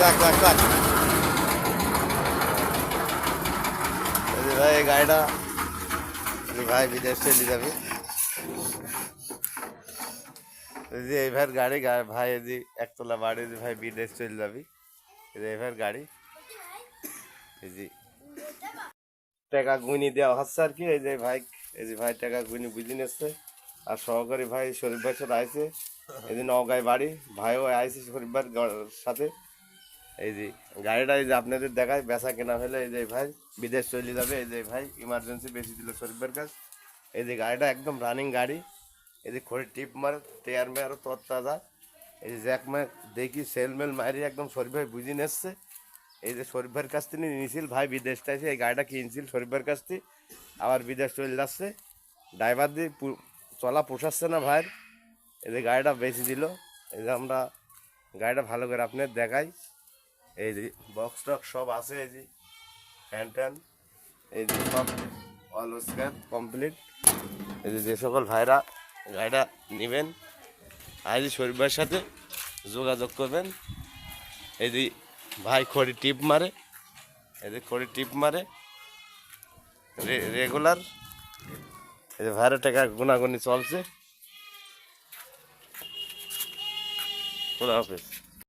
রাখ ভাই এই গাড়িটা ভাই বিদেশ চলে যাবে এই ভাইয়ের গাড়ি ভাই এই একতলা বাড়ি ভাই বিদেশ চলে যাবি এই ভাইয়ের গাড়ি এই যে টাকা গুনি দেওয়া হচ্ছে আর কি এই যে ভাই টাকা গুনি বুঝে নিচ্ছে আর সহকারী ভাই শরীফ ভাইয়ের সাথে আইছে এই যে নওগাঁয় বাড়ি ভাইও আইছে শরীফ ভাইয়ের সাথে এই যে গাড়িটা এই যে আপনাদের দেখায় বেচা কেনা হলে এই যে ভাই বিদেশ চলে যাবে এই যে ভাই ইমার্জেন্সি বেশি দিল শরীফ ভাইয়ের কাছে এই যে গাড়িটা একদম রানিং গাড়ি এই যে খড়ি টিপ মারে টেয়ার মে আরও তরতাজা এই যে জ্যাক ম্যাক দেখি সেলমেল মারি একদম শরীফ ভাই বুঝে নিচ্ছে এই যে শরীফ ভাইয়ের কাছ থেকে নিয়েছিল ভাই বিদেশটা এসে এই গাড়িটা কিনছিল শরীফ ভাইয়ের কাছ থেকে আবার বিদেশ চলে যাচ্ছে ড্রাইভার দিয়ে চলা পোষাচ্ছে না ভাইয়ের এই যে গাড়িটা বেশি দিল এই যে আমরা গাড়িটা ভালো করে আপনার দেখাই এই যে বক্স টক সব আছে এই যে ফ্যান ট্যান এই যে সব অল স্ক্যান কমপ্লিট এই যে সকল ভাইরা গাড়িটা নেবেন আজ শরীফ ভাইয়ের সাথে যোগাযোগ করবেন এই যে ভাই খড়ি টিপ মারে এই যে খড়ি টিপ মারে রেগুলার এই যে ভাইয়ের টাকা গুনাগুনি চলছে খোলা হাফেজ।